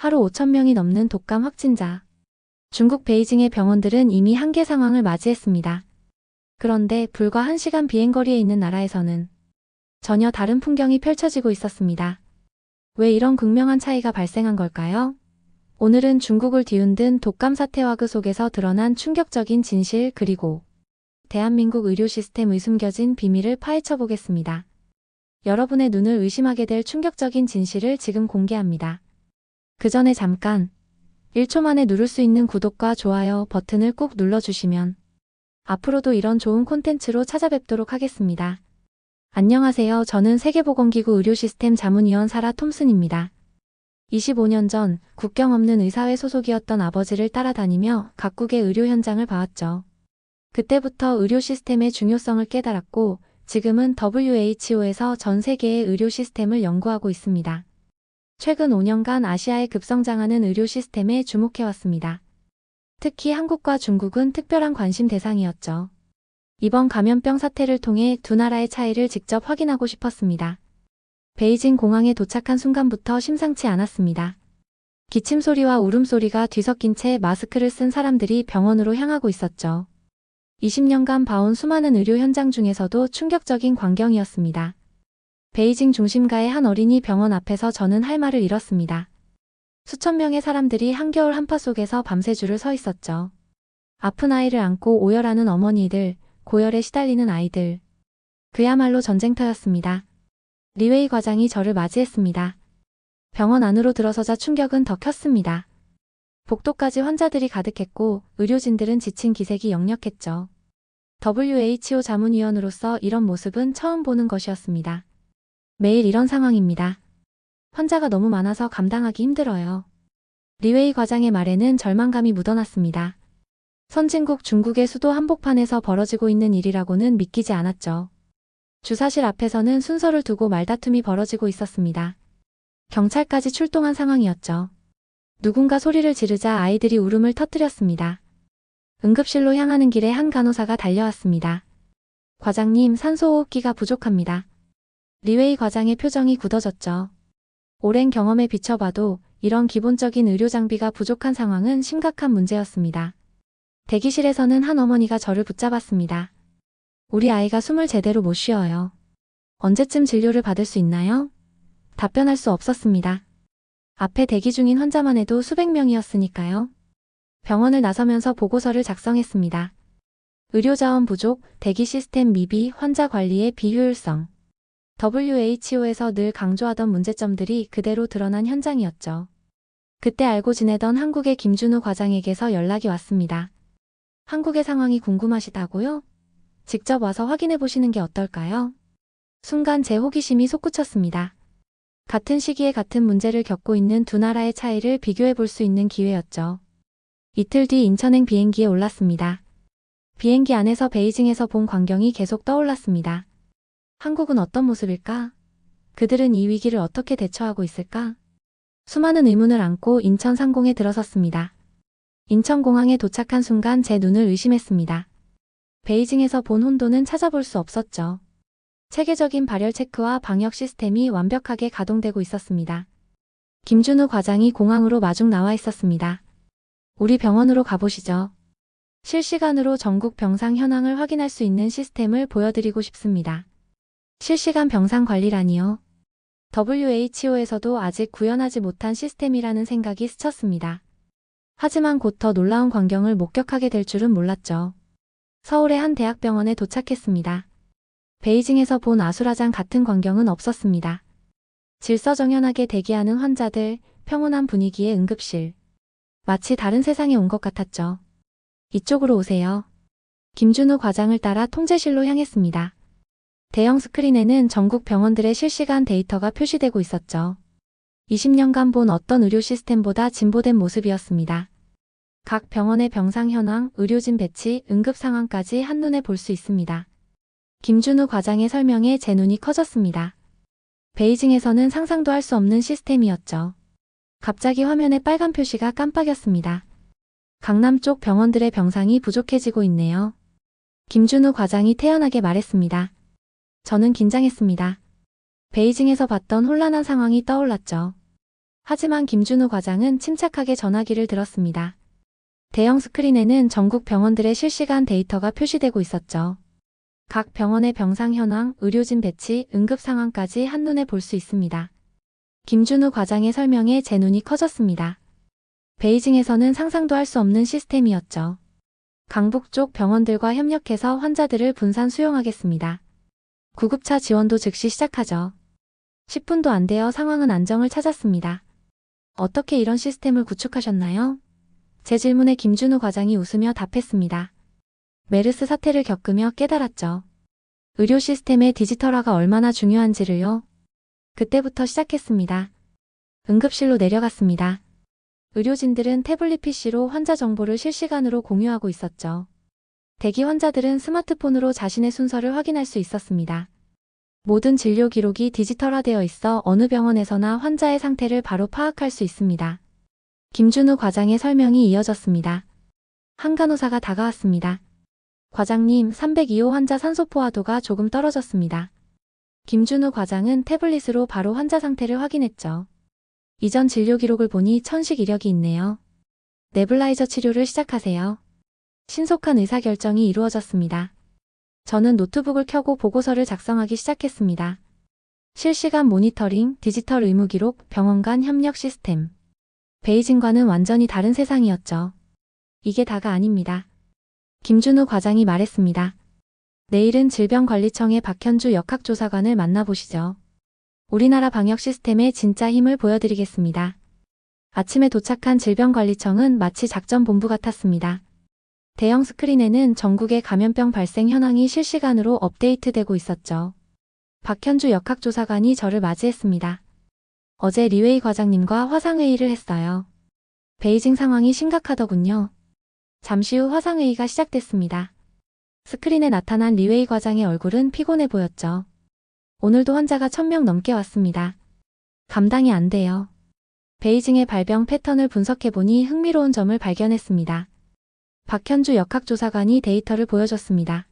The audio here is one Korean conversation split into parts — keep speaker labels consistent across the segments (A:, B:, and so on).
A: 하루 5천 명이 넘는 독감 확진자. 중국 베이징의 병원들은 이미 한계 상황을 맞이했습니다. 그런데 불과 1시간 비행거리에 있는 나라에서는 전혀 다른 풍경이 펼쳐지고 있었습니다. 왜 이런 극명한 차이가 발생한 걸까요? 오늘은 중국을 뒤흔든 독감 사태와 그 속에서 드러난 충격적인 진실 그리고 대한민국 의료 시스템의 숨겨진 비밀을 파헤쳐 보겠습니다. 여러분의 눈을 의심하게 될 충격적인 진실을 지금 공개합니다. 그 전에 잠깐 1초 만에 누를 수 있는 구독과 좋아요 버튼을 꼭 눌러주시면 앞으로도 이런 좋은 콘텐츠로 찾아뵙도록 하겠습니다. 안녕하세요. 저는 세계보건기구 의료시스템 자문위원 사라 톰슨입니다. 25년 전 국경 없는 의사회 소속이었던 아버지를 따라다니며 각국의 의료 현장을 봐왔죠. 그때부터 의료 시스템의 중요성을 깨달았고 지금은 WHO에서 전 세계의 의료 시스템을 연구하고 있습니다. 최근 5년간 아시아에 급성장하는 의료 시스템에 주목해왔습니다. 특히 한국과 중국은 특별한 관심 대상이었죠. 이번 감염병 사태를 통해 두 나라의 차이를 직접 확인하고 싶었습니다. 베이징 공항에 도착한 순간부터 심상치 않았습니다. 기침 소리와 울음소리가 뒤섞인 채 마스크를 쓴 사람들이 병원으로 향하고 있었죠. 20년간 봐온 수많은 의료 현장 중에서도 충격적인 광경이었습니다. 베이징 중심가의 한 어린이 병원 앞에서 저는 할 말을 잃었습니다. 수천 명의 사람들이 한겨울 한파 속에서 밤새 줄을 서 있었죠. 아픈 아이를 안고 오열하는 어머니들, 고열에 시달리는 아이들. 그야말로 전쟁터였습니다. 리웨이 과장이 저를 맞이했습니다. 병원 안으로 들어서자 충격은 더 컸습니다. 복도까지 환자들이 가득했고 의료진들은 지친 기색이 역력했죠. WHO 자문위원으로서 이런 모습은 처음 보는 것이었습니다. 매일 이런 상황입니다. 환자가 너무 많아서 감당하기 힘들어요. 리웨이 과장의 말에는 절망감이 묻어났습니다. 선진국 중국의 수도 한복판에서 벌어지고 있는 일이라고는 믿기지 않았죠. 주사실 앞에서는 순서를 두고 말다툼이 벌어지고 있었습니다. 경찰까지 출동한 상황이었죠. 누군가 소리를 지르자 아이들이 울음을 터뜨렸습니다. 응급실로 향하는 길에 한 간호사가 달려왔습니다. 과장님, 산소호흡기가 부족합니다. 리웨이 과장의 표정이 굳어졌죠. 오랜 경험에 비춰봐도 이런 기본적인 의료 장비가 부족한 상황은 심각한 문제였습니다. 대기실에서는 한 어머니가 저를 붙잡았습니다. 우리 아이가 숨을 제대로 못 쉬어요. 언제쯤 진료를 받을 수 있나요? 답변할 수 없었습니다. 앞에 대기 중인 환자만 해도 수백 명이었으니까요. 병원을 나서면서 보고서를 작성했습니다. 의료자원 부족, 대기 시스템 미비, 환자 관리의 비효율성. WHO에서 늘 강조하던 문제점들이 그대로 드러난 현장이었죠. 그때 알고 지내던 한국의 김준우 과장에게서 연락이 왔습니다. 한국의 상황이 궁금하시다고요? 직접 와서 확인해 보시는 게 어떨까요? 순간 제 호기심이 솟구쳤습니다. 같은 시기에 같은 문제를 겪고 있는 두 나라의 차이를 비교해 볼 수 있는 기회였죠. 이틀 뒤 인천행 비행기에 올랐습니다. 비행기 안에서 베이징에서 본 광경이 계속 떠올랐습니다. 한국은 어떤 모습일까? 그들은 이 위기를 어떻게 대처하고 있을까? 수많은 의문을 안고 인천 상공에 들어섰습니다. 인천공항에 도착한 순간 제 눈을 의심했습니다. 베이징에서 본 혼돈은 찾아볼 수 없었죠. 체계적인 발열 체크와 방역 시스템이 완벽하게 가동되고 있었습니다. 김준우 과장이 공항으로 마중 나와 있었습니다. 우리 병원으로 가보시죠. 실시간으로 전국 병상 현황을 확인할 수 있는 시스템을 보여드리고 싶습니다. 실시간 병상 관리라니요. WHO에서도 아직 구현하지 못한 시스템이라는 생각이 스쳤습니다. 하지만 곧 더 놀라운 광경을 목격하게 될 줄은 몰랐죠. 서울의 한 대학병원에 도착했습니다. 베이징에서 본 아수라장 같은 광경은 없었습니다. 질서정연하게 대기하는 환자들, 평온한 분위기의 응급실. 마치 다른 세상에 온 것 같았죠. 이쪽으로 오세요. 김준우 과장을 따라 통제실로 향했습니다. 대형 스크린에는 전국 병원들의 실시간 데이터가 표시되고 있었죠. 20년간 본 어떤 의료 시스템보다 진보된 모습이었습니다. 각 병원의 병상 현황, 의료진 배치, 응급 상황까지 한눈에 볼 수 있습니다. 김준우 과장의 설명에 제 눈이 커졌습니다. 베이징에서는 상상도 할 수 없는 시스템이었죠. 갑자기 화면에 빨간 표시가 깜빡였습니다. 강남 쪽 병원들의 병상이 부족해지고 있네요. 김준우 과장이 태연하게 말했습니다. 저는 긴장했습니다. 베이징에서 봤던 혼란한 상황이 떠올랐죠. 하지만 김준우 과장은 침착하게 전화기를 들었습니다. 대형 스크린에는 전국 병원들의 실시간 데이터가 표시되고 있었죠. 각 병원의 병상 현황, 의료진 배치, 응급 상황까지 한눈에 볼 수 있습니다. 김준우 과장의 설명에 제 눈이 커졌습니다. 베이징에서는 상상도 할 수 없는 시스템이었죠. 강북 쪽 병원들과 협력해서 환자들을 분산 수용하겠습니다. 구급차 지원도 즉시 시작하죠. 10분도 안 되어 상황은 안정을 찾았습니다. 어떻게 이런 시스템을 구축하셨나요? 제 질문에 김준우 과장이 웃으며 답했습니다. 메르스 사태를 겪으며 깨달았죠. 의료 시스템의 디지털화가 얼마나 중요한지를요. 그때부터 시작했습니다. 응급실로 내려갔습니다. 의료진들은 태블릿 PC로 환자 정보를 실시간으로 공유하고 있었죠. 대기 환자들은 스마트폰으로 자신의 순서를 확인할 수 있었습니다. 모든 진료 기록이 디지털화되어 있어 어느 병원에서나 환자의 상태를 바로 파악할 수 있습니다. 김준우 과장의 설명이 이어졌습니다. 한 간호사가 다가왔습니다. 과장님, 302호 환자 산소 포화도가 조금 떨어졌습니다. 김준우 과장은 태블릿으로 바로 환자 상태를 확인했죠. 이전 진료 기록을 보니 천식 이력이 있네요. 네블라이저 치료를 시작하세요. 신속한 의사결정이 이루어졌습니다. 저는 노트북을 켜고 보고서를 작성하기 시작했습니다. 실시간 모니터링, 디지털 의무 기록, 병원 간 협력 시스템. 베이징과는 완전히 다른 세상이었죠. 이게 다가 아닙니다. 김준우 과장이 말했습니다. 내일은 질병관리청의 박현주 역학조사관을 만나보시죠. 우리나라 방역 시스템의 진짜 힘을 보여드리겠습니다. 아침에 도착한 질병관리청은 마치 작전본부 같았습니다. 대형 스크린에는 전국의 감염병 발생 현황이 실시간으로 업데이트되고 있었죠. 박현주 역학조사관이 저를 맞이했습니다. 어제 리웨이 과장님과 화상회의를 했어요. 베이징 상황이 심각하더군요. 잠시 후 화상회의가 시작됐습니다. 스크린에 나타난 리웨이 과장의 얼굴은 피곤해 보였죠. 오늘도 환자가 1000명 넘게 왔습니다. 감당이 안 돼요. 베이징의 발병 패턴을 분석해보니 흥미로운 점을 발견했습니다. 박현주 역학조사관이 데이터를 보여줬습니다.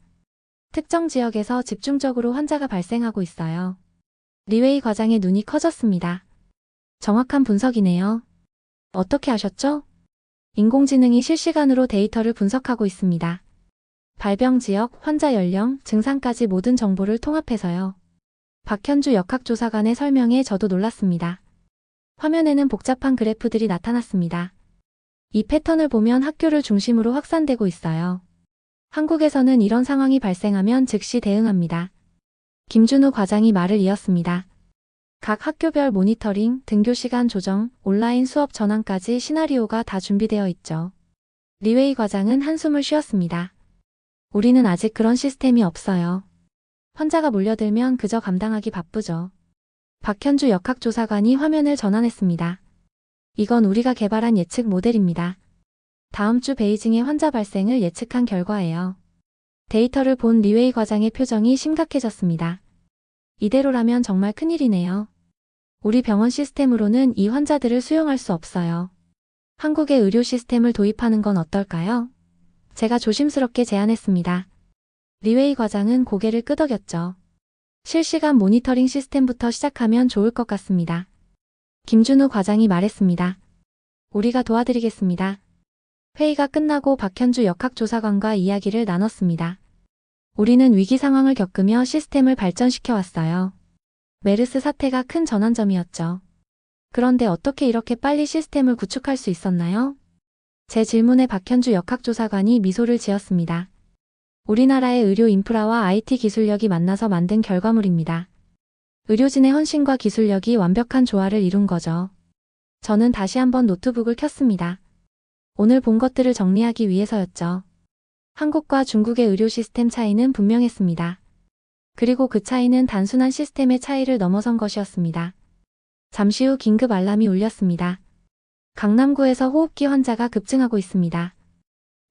A: 특정 지역에서 집중적으로 환자가 발생하고 있어요. 리웨이 과장의 눈이 커졌습니다. 정확한 분석이네요. 어떻게 아셨죠? 인공지능이 실시간으로 데이터를 분석하고 있습니다. 발병 지역, 환자 연령, 증상까지 모든 정보를 통합해서요. 박현주 역학조사관의 설명에 저도 놀랐습니다. 화면에는 복잡한 그래프들이 나타났습니다. 이 패턴을 보면 학교를 중심으로 확산되고 있어요. 한국에서는 이런 상황이 발생하면 즉시 대응합니다. 김준우 과장이 말을 이었습니다. 각 학교별 모니터링, 등교 시간 조정, 온라인 수업 전환까지 시나리오가 다 준비되어 있죠. 리웨이 과장은 한숨을 쉬었습니다. 우리는 아직 그런 시스템이 없어요. 환자가 몰려들면 그저 감당하기 바쁘죠. 박현주 역학조사관이 화면을 전환했습니다. 이건 우리가 개발한 예측 모델입니다. 다음 주 베이징의 환자 발생을 예측한 결과예요. 데이터를 본 리웨이 과장의 표정이 심각해졌습니다. 이대로라면 정말 큰일이네요. 우리 병원 시스템으로는 이 환자들을 수용할 수 없어요. 한국의 의료 시스템을 도입하는 건 어떨까요? 제가 조심스럽게 제안했습니다. 리웨이 과장은 고개를 끄덕였죠. 실시간 모니터링 시스템부터 시작하면 좋을 것 같습니다. 김준우 과장이 말했습니다. 우리가 도와드리겠습니다. 회의가 끝나고 박현주 역학조사관과 이야기를 나눴습니다. 우리는 위기 상황을 겪으며 시스템을 발전시켜 왔어요. 메르스 사태가 큰 전환점이었죠. 그런데 어떻게 이렇게 빨리 시스템을 구축할 수 있었나요? 제 질문에 박현주 역학조사관이 미소를 지었습니다. 우리나라의 의료 인프라와 IT 기술력이 만나서 만든 결과물입니다. 의료진의 헌신과 기술력이 완벽한 조화를 이룬 거죠. 저는 다시 한번 노트북을 켰습니다. 오늘 본 것들을 정리하기 위해서였죠. 한국과 중국의 의료 시스템 차이는 분명했습니다. 그리고 그 차이는 단순한 시스템의 차이를 넘어선 것이었습니다. 잠시 후 긴급 알람이 울렸습니다. 강남구에서 호흡기 환자가 급증하고 있습니다.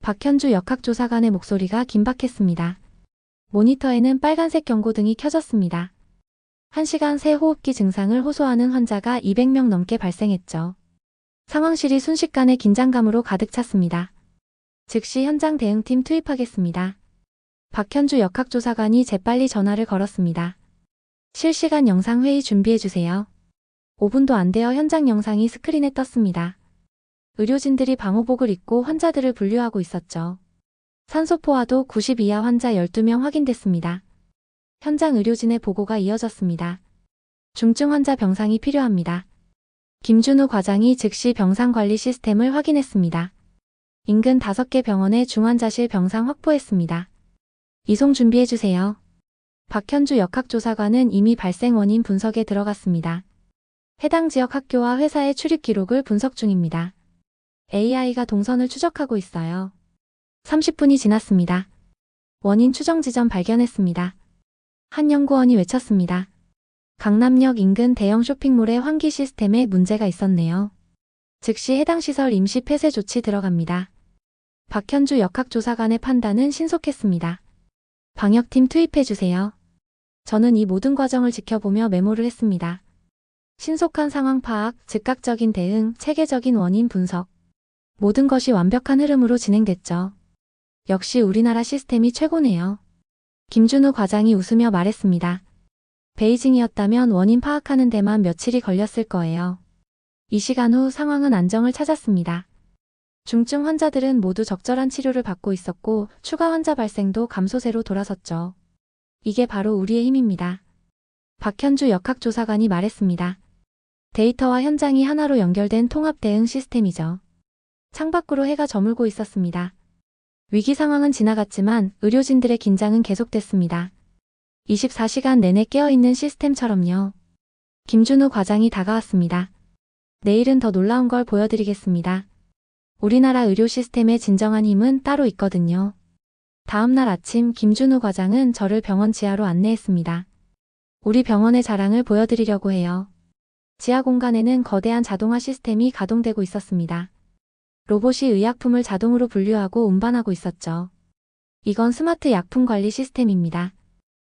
A: 박현주 역학조사관의 목소리가 긴박했습니다. 모니터에는 빨간색 경고등이 켜졌습니다. 1시간 새 호흡기 증상을 호소하는 환자가 200명 넘게 발생했죠. 상황실이 순식간에 긴장감으로 가득 찼습니다. 즉시 현장 대응팀 투입하겠습니다. 박현주 역학조사관이 재빨리 전화를 걸었습니다. 실시간 영상회의 준비해주세요. 5분도 안 되어 현장 영상이 스크린에 떴습니다. 의료진들이 방호복을 입고 환자들을 분류하고 있었죠. 산소포화도 90 이하 환자 12명 확인됐습니다. 현장 의료진의 보고가 이어졌습니다. 중증 환자 병상이 필요합니다. 김준우 과장이 즉시 병상관리 시스템을 확인했습니다. 인근 5개 병원의 중환자실 병상 확보했습니다. 이송 준비해주세요. 박현주 역학조사관은 이미 발생 원인 분석에 들어갔습니다. 해당 지역 학교와 회사의 출입 기록을 분석 중입니다. AI가 동선을 추적하고 있어요. 30분이 지났습니다. 원인 추정 지점 발견했습니다. 한 연구원이 외쳤습니다. 강남역 인근 대형 쇼핑몰의 환기 시스템에 문제가 있었네요. 즉시 해당 시설 임시 폐쇄 조치 들어갑니다. 박현주 역학조사관의 판단은 신속했습니다. 방역팀 투입해주세요. 저는 이 모든 과정을 지켜보며 메모를 했습니다. 신속한 상황 파악, 즉각적인 대응, 체계적인 원인 분석. 모든 것이 완벽한 흐름으로 진행됐죠. 역시 우리나라 시스템이 최고네요. 김준우 과장이 웃으며 말했습니다. 베이징이었다면 원인 파악하는 데만 며칠이 걸렸을 거예요. 이 시간 후 상황은 안정을 찾았습니다. 중증 환자들은 모두 적절한 치료를 받고 있었고 추가 환자 발생도 감소세로 돌아섰죠. 이게 바로 우리의 힘입니다. 박현주 역학조사관이 말했습니다. 데이터와 현장이 하나로 연결된 통합 대응 시스템이죠. 창밖으로 해가 저물고 있었습니다. 위기 상황은 지나갔지만 의료진들의 긴장은 계속됐습니다. 24시간 내내 깨어있는 시스템처럼요. 김준우 과장이 다가왔습니다. 내일은 더 놀라운 걸 보여드리겠습니다. 우리나라 의료 시스템의 진정한 힘은 따로 있거든요. 다음 날 아침 김준우 과장은 저를 병원 지하로 안내했습니다. 우리 병원의 자랑을 보여드리려고 해요. 지하 공간에는 거대한 자동화 시스템이 가동되고 있었습니다. 로봇이 의약품을 자동으로 분류하고 운반하고 있었죠. 이건 스마트 약품 관리 시스템입니다.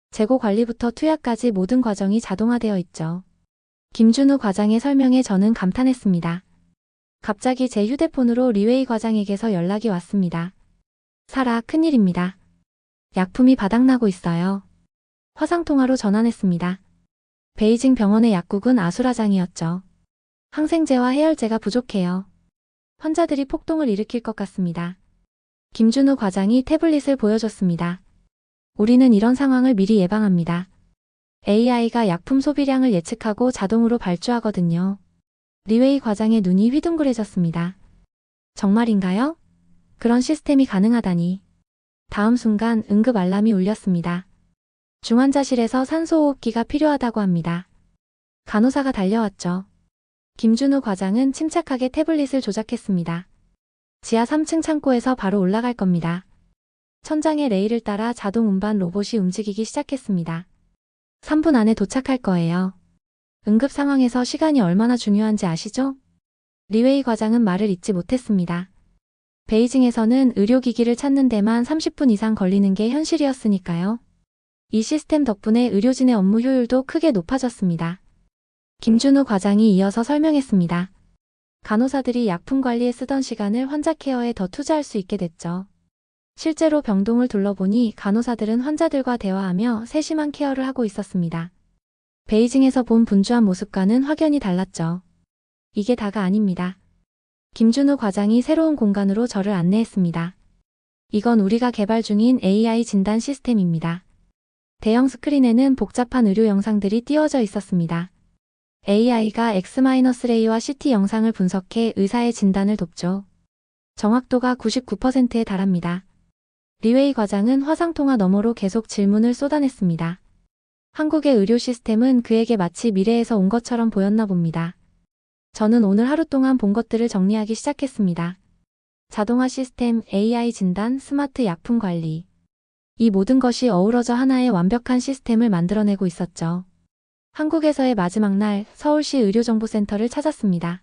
A: 재고 관리부터 투약까지 모든 과정이 자동화되어 있죠. 김준우 과장의 설명에 저는 감탄했습니다. 갑자기 제 휴대폰으로 리웨이 과장에게서 연락이 왔습니다. 사라, 큰일입니다. 약품이 바닥나고 있어요. 화상통화로 전환했습니다. 베이징 병원의 약국은 아수라장이었죠. 항생제와 해열제가 부족해요. 환자들이 폭동을 일으킬 것 같습니다. 김준우 과장이 태블릿을 보여줬습니다. 우리는 이런 상황을 미리 예방합니다. AI가 약품 소비량을 예측하고 자동으로 발주하거든요. 리웨이 과장의 눈이 휘둥그레졌습니다. 정말인가요? 그런 시스템이 가능하다니. 다음 순간 응급 알람이 울렸습니다. 중환자실에서 산소호흡기가 필요하다고 합니다. 간호사가 달려왔죠. 김준우 과장은 침착하게 태블릿을 조작했습니다. 지하 3층 창고에서 바로 올라갈 겁니다. 천장의 레일을 따라 자동 운반 로봇이 움직이기 시작했습니다. 3분 안에 도착할 거예요. 응급 상황에서 시간이 얼마나 중요한지 아시죠? 리웨이 과장은 말을 잇지 못했습니다. 베이징에서는 의료기기를 찾는 데만 30분 이상 걸리는 게 현실이었으니까요. 이 시스템 덕분에 의료진의 업무 효율도 크게 높아졌습니다. 김준우 과장이 이어서 설명했습니다. 간호사들이 약품 관리에 쓰던 시간을 환자 케어에 더 투자할 수 있게 됐죠. 실제로 병동을 둘러보니 간호사들은 환자들과 대화하며 세심한 케어를 하고 있었습니다. 베이징에서 본 분주한 모습과는 확연히 달랐죠. 이게 다가 아닙니다. 김준우 과장이 새로운 공간으로 저를 안내했습니다. 이건 우리가 개발 중인 AI 진단 시스템입니다. 대형 스크린에는 복잡한 의료 영상들이 띄워져 있었습니다. AI가 X-레이와 CT 영상을 분석해 의사의 진단을 돕죠. 정확도가 99%에 달합니다. 리웨이 과장은 화상통화 너머로 계속 질문을 쏟아냈습니다. 한국의 의료 시스템은 그에게 마치 미래에서 온 것처럼 보였나 봅니다. 저는 오늘 하루 동안 본 것들을 정리하기 시작했습니다. 자동화 시스템, AI 진단, 스마트 약품 관리. 이 모든 것이 어우러져 하나의 완벽한 시스템을 만들어내고 있었죠. 한국에서의 마지막 날 서울시 의료정보센터를 찾았습니다.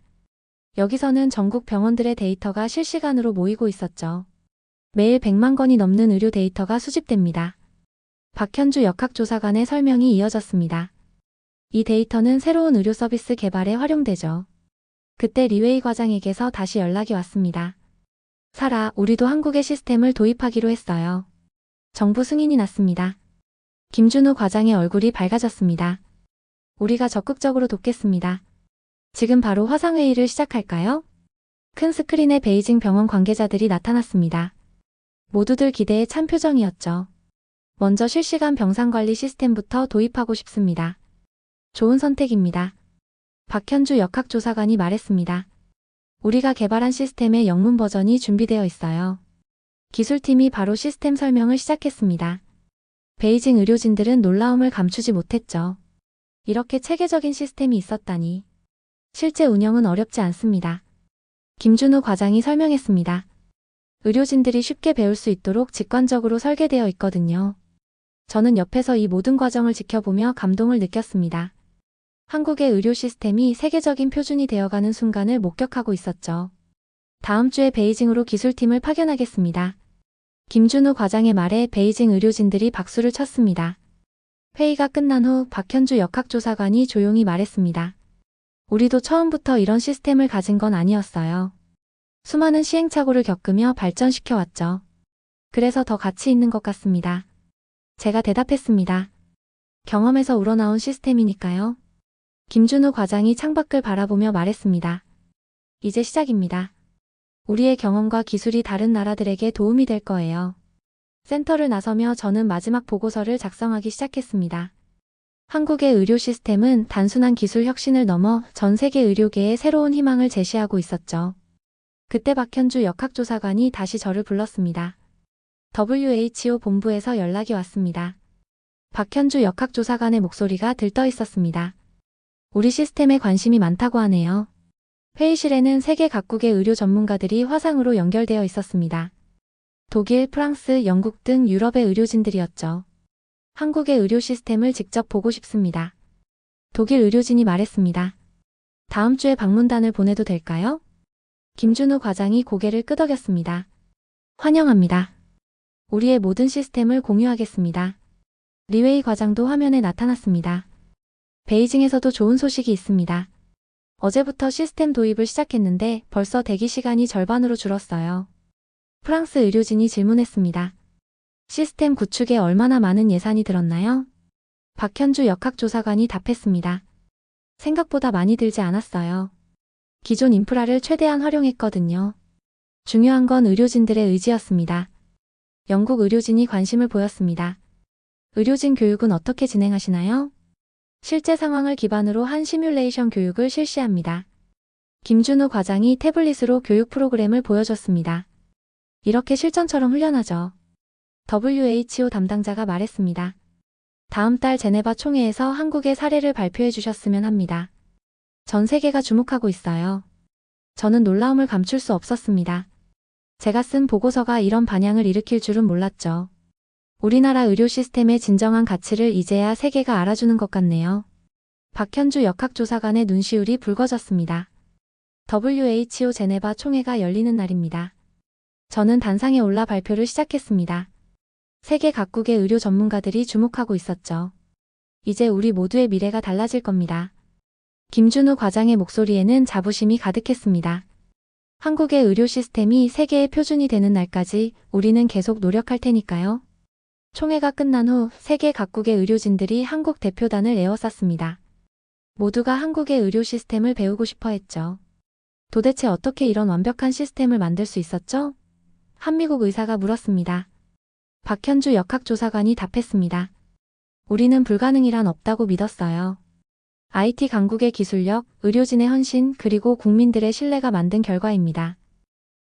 A: 여기서는 전국 병원들의 데이터가 실시간으로 모이고 있었죠. 매일 100만 건이 넘는 의료 데이터가 수집됩니다. 박현주 역학조사관의 설명이 이어졌습니다. 이 데이터는 새로운 의료 서비스 개발에 활용되죠. 그때 리웨이 과장에게서 다시 연락이 왔습니다. 사라, 우리도 한국의 시스템을 도입하기로 했어요. 정부 승인이 났습니다. 김준우 과장의 얼굴이 밝아졌습니다. 우리가 적극적으로 돕겠습니다. 지금 바로 화상회의를 시작할까요? 큰 스크린에 베이징 병원 관계자들이 나타났습니다. 모두들 기대에 찬 표정이었죠. 먼저 실시간 병상관리 시스템부터 도입하고 싶습니다. 좋은 선택입니다. 박현주 역학조사관이 말했습니다. 우리가 개발한 시스템의 영문 버전이 준비되어 있어요. 기술팀이 바로 시스템 설명을 시작했습니다. 베이징 의료진들은 놀라움을 감추지 못했죠. 이렇게 체계적인 시스템이 있었다니. 실제 운영은 어렵지 않습니다. 김준우 과장이 설명했습니다. 의료진들이 쉽게 배울 수 있도록 직관적으로 설계되어 있거든요. 저는 옆에서 이 모든 과정을 지켜보며 감동을 느꼈습니다. 한국의 의료 시스템이 세계적인 표준이 되어가는 순간을 목격하고 있었죠. 다음 주에 베이징으로 기술팀을 파견하겠습니다. 김준우 과장의 말에 베이징 의료진들이 박수를 쳤습니다. 회의가 끝난 후 박현주 역학조사관이 조용히 말했습니다. 우리도 처음부터 이런 시스템을 가진 건 아니었어요. 수많은 시행착오를 겪으며 발전시켜왔죠. 그래서 더 가치 있는 것 같습니다. 제가 대답했습니다. 경험에서 우러나온 시스템이니까요. 김준우 과장이 창밖을 바라보며 말했습니다. 이제 시작입니다. 우리의 경험과 기술이 다른 나라들에게 도움이 될 거예요. 센터를 나서며 저는 마지막 보고서를 작성하기 시작했습니다. 한국의 의료 시스템은 단순한 기술 혁신을 넘어 전 세계 의료계에 새로운 희망을 제시하고 있었죠. 그때 박현주 역학조사관이 다시 저를 불렀습니다. WHO 본부에서 연락이 왔습니다. 박현주 역학조사관의 목소리가 들떠 있었습니다. 우리 시스템에 관심이 많다고 하네요. 회의실에는 세계 각국의 의료 전문가들이 화상으로 연결되어 있었습니다. 독일, 프랑스, 영국 등 유럽의 의료진들이었죠. 한국의 의료 시스템을 직접 보고 싶습니다. 독일 의료진이 말했습니다. 다음 주에 방문단을 보내도 될까요? 김준우 과장이 고개를 끄덕였습니다. 환영합니다. 우리의 모든 시스템을 공유하겠습니다. 리웨이 과장도 화면에 나타났습니다. 베이징에서도 좋은 소식이 있습니다. 어제부터 시스템 도입을 시작했는데 벌써 대기 시간이 절반으로 줄었어요. 프랑스 의료진이 질문했습니다. 시스템 구축에 얼마나 많은 예산이 들었나요? 박현주 역학조사관이 답했습니다. 생각보다 많이 들지 않았어요. 기존 인프라를 최대한 활용했거든요. 중요한 건 의료진들의 의지였습니다. 영국 의료진이 관심을 보였습니다. 의료진 교육은 어떻게 진행하시나요? 실제 상황을 기반으로 한 시뮬레이션 교육을 실시합니다. 김준우 과장이 태블릿으로 교육 프로그램을 보여줬습니다. 이렇게 실전처럼 훈련하죠. WHO 담당자가 말했습니다. 다음 달 제네바 총회에서 한국의 사례를 발표해 주셨으면 합니다. 전 세계가 주목하고 있어요. 저는 놀라움을 감출 수 없었습니다. 제가 쓴 보고서가 이런 반향을 일으킬 줄은 몰랐죠. 우리나라 의료 시스템의 진정한 가치를 이제야 세계가 알아주는 것 같네요. 박현주 역학조사관의 눈시울이 붉어졌습니다. WHO 제네바 총회가 열리는 날입니다. 저는 단상에 올라 발표를 시작했습니다. 세계 각국의 의료 전문가들이 주목하고 있었죠. 이제 우리 모두의 미래가 달라질 겁니다. 김준우 과장의 목소리에는 자부심이 가득했습니다. 한국의 의료 시스템이 세계의 표준이 되는 날까지 우리는 계속 노력할 테니까요. 총회가 끝난 후 세계 각국의 의료진들이 한국 대표단을 에워쌌습니다. 모두가 한국의 의료 시스템을 배우고 싶어 했죠. 도대체 어떻게 이런 완벽한 시스템을 만들 수 있었죠? 한미국 의사가 물었습니다. 박현주 역학조사관이 답했습니다. 우리는 불가능이란 없다고 믿었어요. IT 강국의 기술력, 의료진의 헌신, 그리고 국민들의 신뢰가 만든 결과입니다.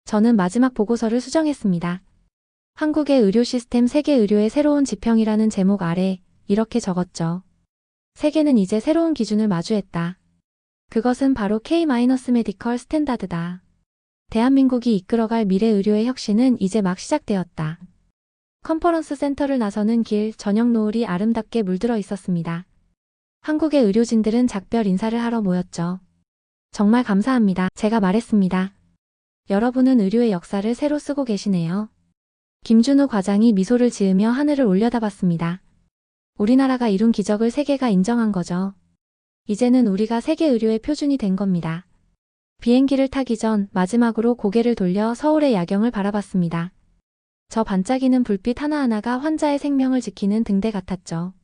A: 저는 마지막 보고서를 수정했습니다. 한국의 의료 시스템 세계 의료의 새로운 지평이라는 제목 아래 이렇게 적었죠. 세계는 이제 새로운 기준을 마주했다. 그것은 바로 K-메디컬 스탠다드다. 대한민국이 이끌어갈 미래 의료의 혁신은 이제 막 시작되었다. 컨퍼런스 센터를 나서는 길, 저녁 노을이 아름답게 물들어 있었습니다. 한국의 의료진들은 작별 인사를 하러 모였죠. 정말 감사합니다. 제가 말했습니다. 여러분은 의료의 역사를 새로 쓰고 계시네요. 김준우 과장이 미소를 지으며 하늘을 올려다봤습니다. 우리나라가 이룬 기적을 세계가 인정한 거죠. 이제는 우리가 세계 의료의 표준이 된 겁니다. 비행기를 타기 전 마지막으로 고개를 돌려 서울의 야경을 바라봤습니다. 저 반짝이는 불빛 하나하나가 환자의 생명을 지키는 등대 같았죠.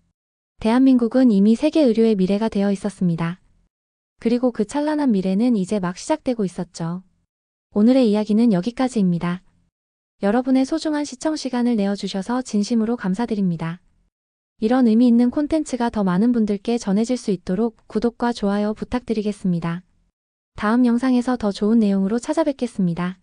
A: 대한민국은 이미 세계 의료의 미래가 되어 있었습니다. 그리고 그 찬란한 미래는 이제 막 시작되고 있었죠. 오늘의 이야기는 여기까지입니다. 여러분의 소중한 시청 시간을 내어주셔서 진심으로 감사드립니다. 이런 의미 있는 콘텐츠가 더 많은 분들께 전해질 수 있도록 구독과 좋아요 부탁드리겠습니다. 다음 영상에서 더 좋은 내용으로 찾아뵙겠습니다.